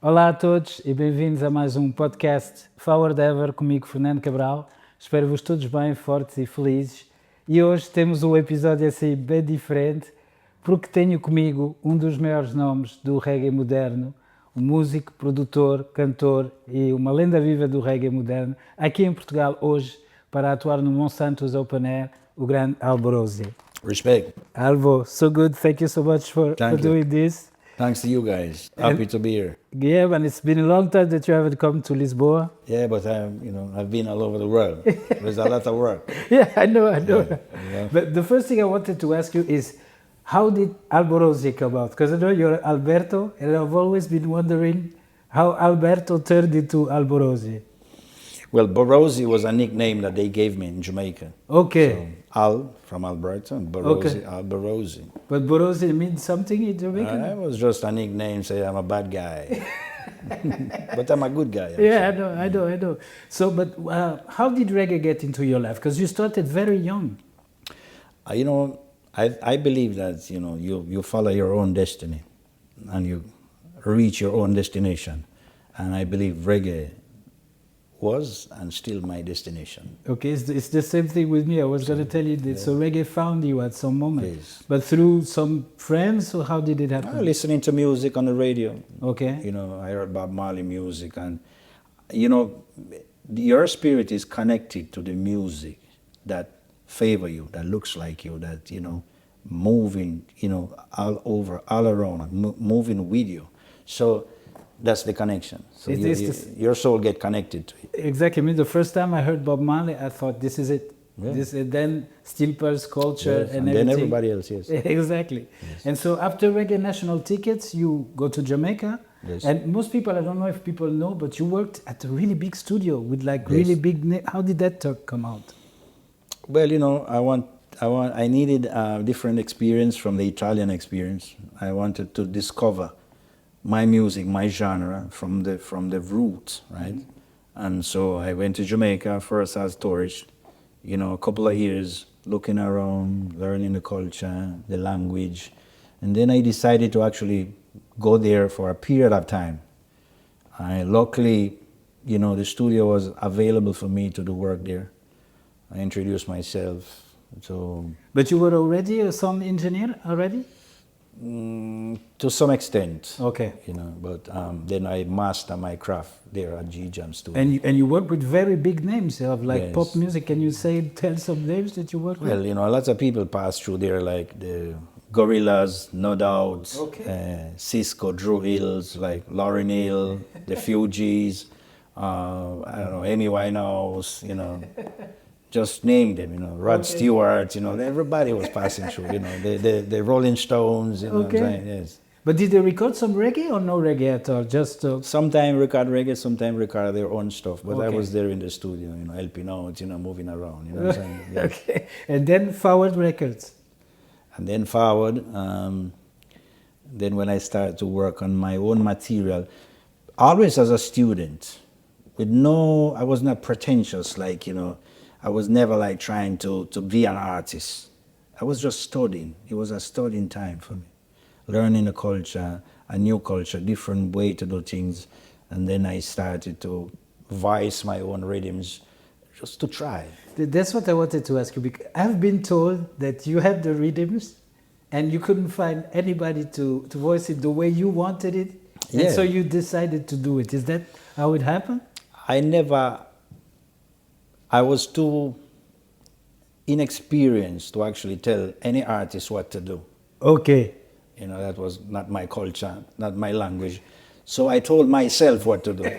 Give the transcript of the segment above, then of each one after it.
Olá a todos e bem-vindos a mais um podcast Forward Ever comigo, Fernando Cabral. Espero-vos todos bem, fortes e felizes. E hoje temos um episódio assim bem diferente, porque tenho comigo um dos maiores nomes do reggae moderno, um músico, produtor, cantor e uma lenda viva do reggae moderno, aqui em Portugal hoje, para atuar no Monsanto's Open Air, o grande Alborosie. Respect. Albo, so good. Thank you so much for doing this. Thanks to you guys. Happy to be here. Yeah, and it's been a long time that you haven't come to Lisboa. Yeah, but I've been all over the world. There's a lot of work. Yeah, I know. Yeah. But the first thing I wanted to ask you is, how did Alborosie come out? Because I know you're Alberto, and I've always been wondering how Alberto turned into Alborosie. Well, Borosie was a nickname that they gave me in Jamaica. Okay. So, Al from Alberto and Borosie, Okay. Alborosie. But Borosie means something in Jamaican? It was just a nickname, say I'm a bad guy. But I'm a good guy. Yeah, I know. So, but how did reggae get into your life? Because you started very young. I believe that, you follow your own destiny and you reach your own destination. And I believe reggae was and still my destination. Okay, it's the same thing with me. I was going to tell you that. So reggae found you at some moment. Yes. But through some friends, or how did it happen? Listening to music on the radio. Okay. I heard Bob Marley music, and your spirit is connected to the music that favor you, that looks like you, that moving, all over, all around, moving with you. So that's the connection. So your soul get connected to it. Exactly. I mean, the first time I heard Bob Marley, I thought, this is it. Yeah. Then Steel Pulse culture, yes, and then everything. everybody else, yes. Exactly. Yes. And so after Reggae National Tickets, you go to Jamaica. Yes. And most people, I don't know if people know, but you worked at a really big studio with really big. How did that come out? Well, I needed a different experience from the Italian experience. I wanted to discover my music, my genre from the roots, right? Mm-hmm. And so I went to Jamaica first as tourist, a couple of years looking around, learning the culture, the language, and then I decided to actually go there for a period of time. Luckily, the studio was available for me to do work there. I introduced myself. So. But you were already a sound engineer already? To some extent. Okay. But then I master my craft there at G-Jam Studio. And you work with very big names of yes. pop music. Can you tell some names that you work with? Well, lots of people pass through there, like the Gorillaz, No Doubt, okay. Cisco, Drew Hills, like Lauryn Hill, the Fugees, I don't know, Amy Winehouse, just name them, Rod Stewart, everybody was passing through, the Rolling Stones, okay. what I'm saying, yes. But did they record some reggae or no reggae at all? Just sometimes record reggae, sometimes record their own stuff. But okay. I was there in the studio, helping out, moving around, what I'm saying. Yes. Okay. And then Forward Records. And then Forward, then when I started to work on my own material, always as a student, I was not pretentious, I was never trying to be an artist. I was just studying. It was a studying time for me. Learning a culture, a new culture, different way to do things. And then I started to voice my own rhythms just to try. That's what I wanted to ask you, because I've been told that you had the rhythms and you couldn't find anybody to voice it the way you wanted it. Yeah. And so you decided to do it. Is that how it happened? I was too inexperienced to actually tell any artist what to do. Okay. That was not my culture, not my language. So I told myself what to do.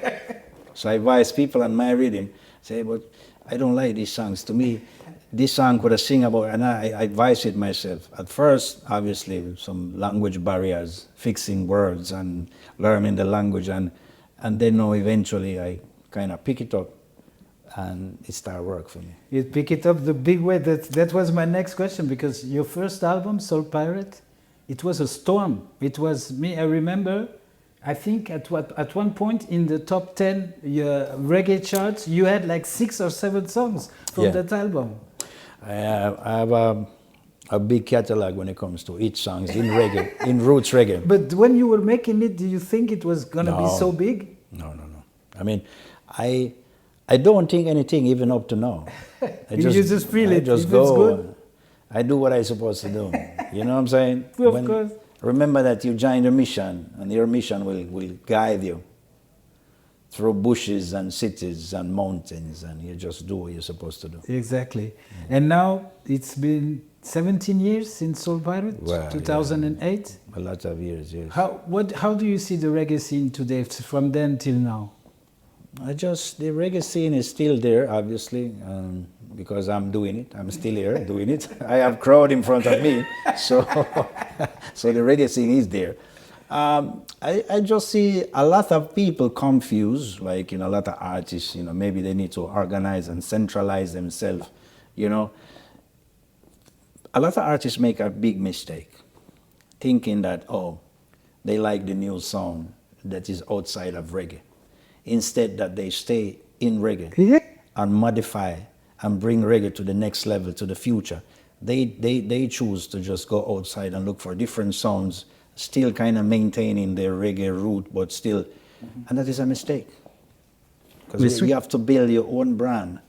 So I advised people on my rhythm, say, but I don't like these songs. To me, this song could have sing about, and I advised it myself. At first, obviously, some language barriers, fixing words and learning the language, and then eventually I kind of pick it up. And it started work for me. You pick it up the big way. That was my next question, because your first album, Soul Pirate, it was a storm. It was me. I remember. I think at one point in the top 10 reggae charts, you had 6 or 7 songs from that album. I have a big catalog when it comes to hit songs in reggae, in roots reggae. But when you were making it, do you think it was gonna be so big? No. I mean, I don't think anything even up to now. You just feel it. Just if go. it's good. I do what I'm supposed to do. You know what I'm saying? Of course. Remember that you joined a mission, and your mission will guide you through bushes and cities and mountains, and you just do what you're supposed to do. Exactly. And now it's been 17 years since Soul Pirate, Well, 2008. A lot of years, yes. How do you see the reggae scene today, from then till now? The reggae scene is still there, obviously, because I'm doing it. I'm still here doing it. I have crowd in front of me, so so the reggae scene is there. I just see a lot of people confused, like, a lot of artists, maybe they need to organize and centralize themselves, A lot of artists make a big mistake, thinking that, they like the new song that is outside of reggae. Instead that they stay in reggae and modify and bring reggae to the next level, to the future. They choose to just go outside and look for different sounds, still kind of maintaining their reggae root, but still, and that is a mistake. Because you have to build your own brand,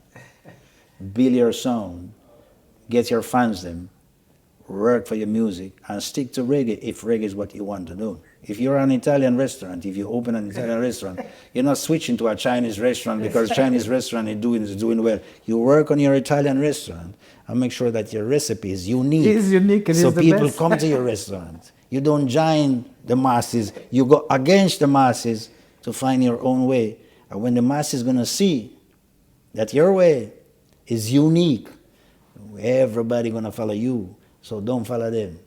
build your sound, get your fans them, work for your music, and stick to reggae if reggae is what you want to do. If you're an Italian restaurant, if you open an Italian restaurant, you're not switching to a Chinese restaurant because Chinese restaurant is doing well. You work on your Italian restaurant and make sure that your recipe is unique. It is unique and so it's the people best. come to your restaurant. You don't join the masses. You go against the masses to find your own way. And when the masses are going to see that your way is unique, everybody going to follow you. So don't follow them.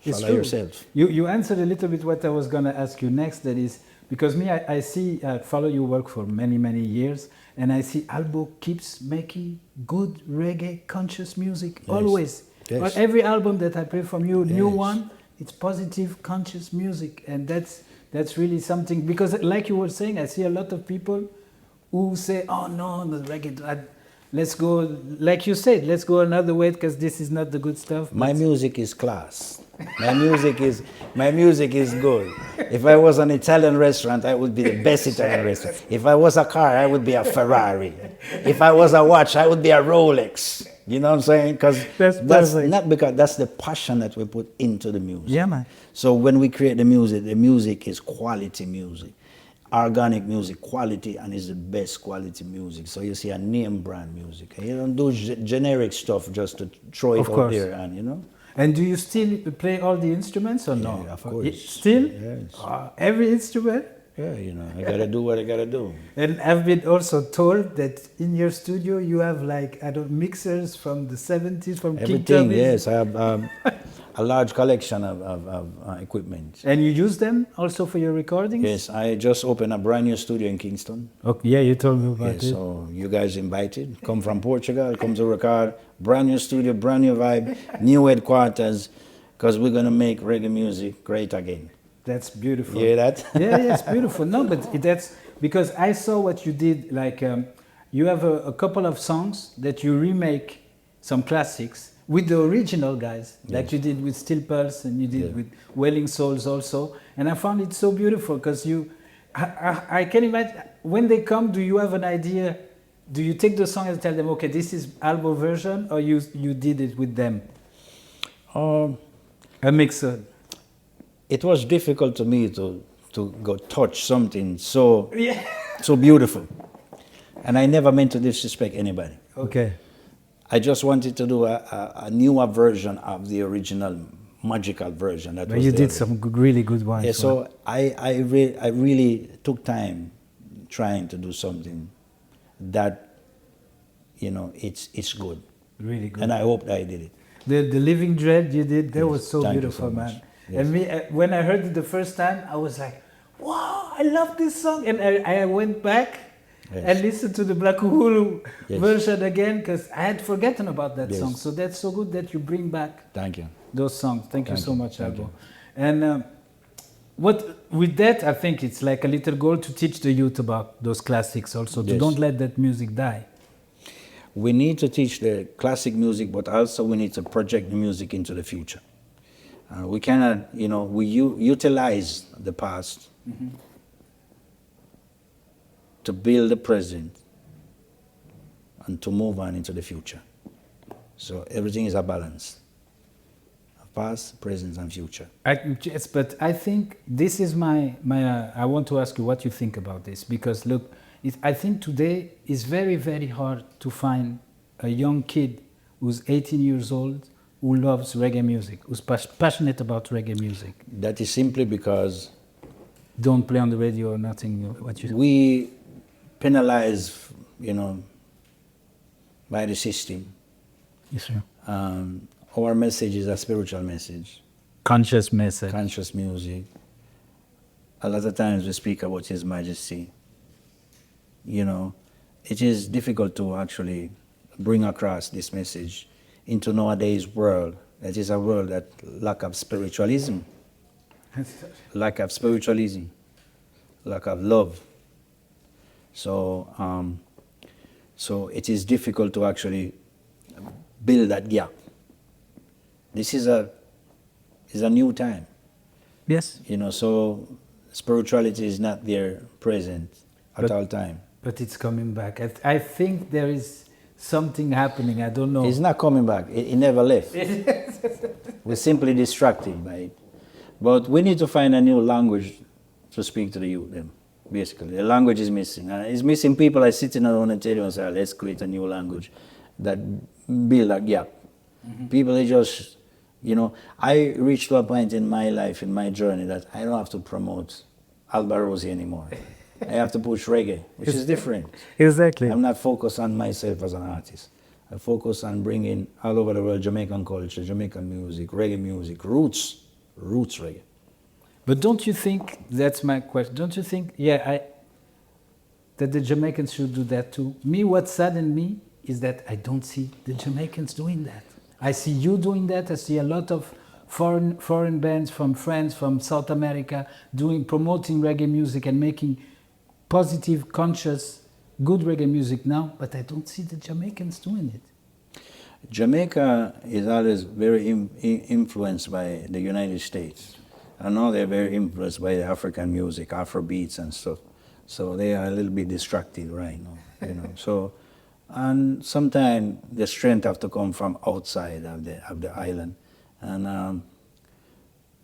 It's Follow true. yourself. You answered a little bit what I was going to ask you next. That is, because me, I follow your work for many, many years, and I see Albo keeps making good reggae conscious music, always. Yes. But every album that I play from you, new Yes. one, it's positive conscious music, and that's really something. Because like you were saying, I see a lot of people who say, "Oh no, the reggae." Let's go, like you said, let's go another way because this is not the good stuff. My music is class. My music is good. If I was an Italian restaurant, I would be the best Italian restaurant. If I was a car, I would be a Ferrari. If I was a watch, I would be a Rolex. You know what I'm saying? Because that's not because that's the passion that we put into the music. Yeah, man. So when we create the music is quality music. Organic music, quality, and is the best quality music. So you see a name brand music. You don't do generic stuff just to throw it out there, and And do you still play all the instruments or no? Yeah, of course. Still? Yes. Every instrument? Yeah, I gotta do what I gotta do. And I've been also told that in your studio you have mixers from the 70s, from King Everything, Tubby's. yes. I have a large collection of equipment. And you use them also for your recordings? Yes, I just opened a brand new studio in Kingston. Okay, yeah, you told me about it. So you guys invited. Come from Portugal, come to record. Brand new studio, brand new vibe, new headquarters, because we're gonna make reggae music great again. That's beautiful. You hear that? Yeah, it's beautiful. No, but that's because I saw what you did. You have a couple of songs that you remake some classics with the original guys, like you did with Still Pulse and you did with Wailing Souls also. And I found it so beautiful because I can imagine when they come. Do you have an idea? Do you take the song and tell them, okay, this is Albo version, or you did it with them? A mixer. It was difficult to me to go touch something so beautiful, and I never meant to disrespect anybody. Okay. I just wanted to do a newer version of the original magical version. But you did some really good ones. Yeah, so I really took time trying to do something that it's good. Really good. And I hope I did it. The Living Dread you did, that was so Thank you beautiful, so much. man. Yes. And me, when I heard it the first time, I was like, wow, I love this song. And I went back and listened to the Black Uhuru version again because I had forgotten about that song. So that's so good that you bring back those songs. Thank you so much, Albo. And with that, I think it's like a little goal to teach the youth about those classics also. Don't let that music die. we need to teach the classic music, but also we need to project the music into the future. We cannot, we utilize the past to build the present and to move on into the future. So everything is a balance of past, present, and future. Yes, but I think this is my I want to ask you what you think about this, because look, I think today it's very, very hard to find a young kid who's 18 years old who loves reggae music, who's passionate about reggae music. That is simply because don't play on the radio or nothing. We penalize, by the system. Yes, sir. Our message is a spiritual message. Conscious message. Conscious music. A lot of times we speak about His Majesty. It is difficult to actually bring across this message into nowadays world. That is a world that lack of spiritualism, lack of spiritualism, lack of love. So it is difficult to actually build that gap. This is a new time. Yes. So spirituality is not there present at all time. But it's coming back. I think there is something happening. I don't know. It's not coming back. It never left. We're simply distracted by it. But we need to find a new language to speak to the youth. Basically, the language is missing. It's missing. People are sitting around and telling us, let's create a new language that build a gap. People are just, I reached to a point in my life, in my journey, that I don't have to promote Alborosie anymore. I have to push reggae, which is different. Exactly. I'm not focused on myself as an artist. I focus on bringing all over the world Jamaican culture, Jamaican music, reggae music, roots reggae. But don't you think, that's my question, don't you think, that the Jamaicans should do that too? What saddened me is that I don't see the Jamaicans doing that. I see you doing that. I see a lot of foreign bands from France, from South America, promoting reggae music and making positive, conscious, good reggae music now, but I don't see the Jamaicans doing it. Jamaica is always very influenced by the United States. I know they're very influenced by the African music, Afro beats and stuff. So they are a little bit distracted right now, So, and sometimes the strength have to come from outside of the island. And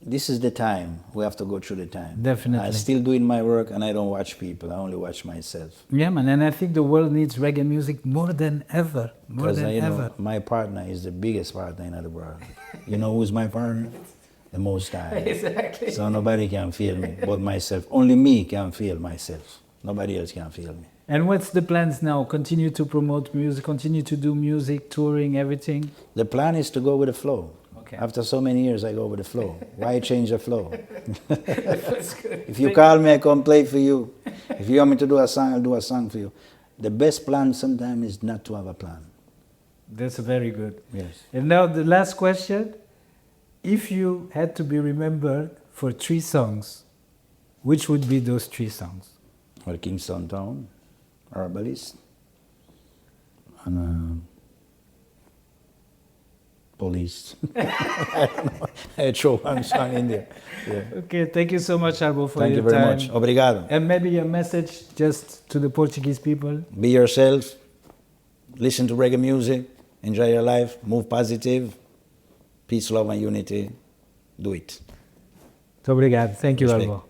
this is the time. We have to go through the time. Definitely. I'm still doing my work and I don't watch people. I only watch myself. Yeah, man. And I think the world needs reggae music more than ever. More than ever. My partner is the biggest partner in the world. You know who's my partner? The Most High. Exactly. So nobody can feel me but myself. Only me can feel myself. Nobody else can feel me. And what's the plans now? Continue to promote music, continue to do music, touring, everything? The plan is to go with the flow. Okay. After so many years, I go with the flow. Why change the flow? That's good. If you call me, I come play for you. If you want me to do a song, I'll do a song for you. The best plan sometimes is not to have a plan. That's very good. Yes. And now the last question. If you had to be remembered for 3 songs, which would be those 3 songs? Well, Kingston Town, Herbalist, and Police. I don't know. I throw one song in there. Yeah. Okay, thank you so much, Albo, for Thank your you very time. much. Obrigado. And maybe a message just to the Portuguese people. Be yourself. Listen to reggae music. Enjoy your life. Move positive. Peace, love, and unity. Do it. Muito obrigado. Thank you, Respect. Albo.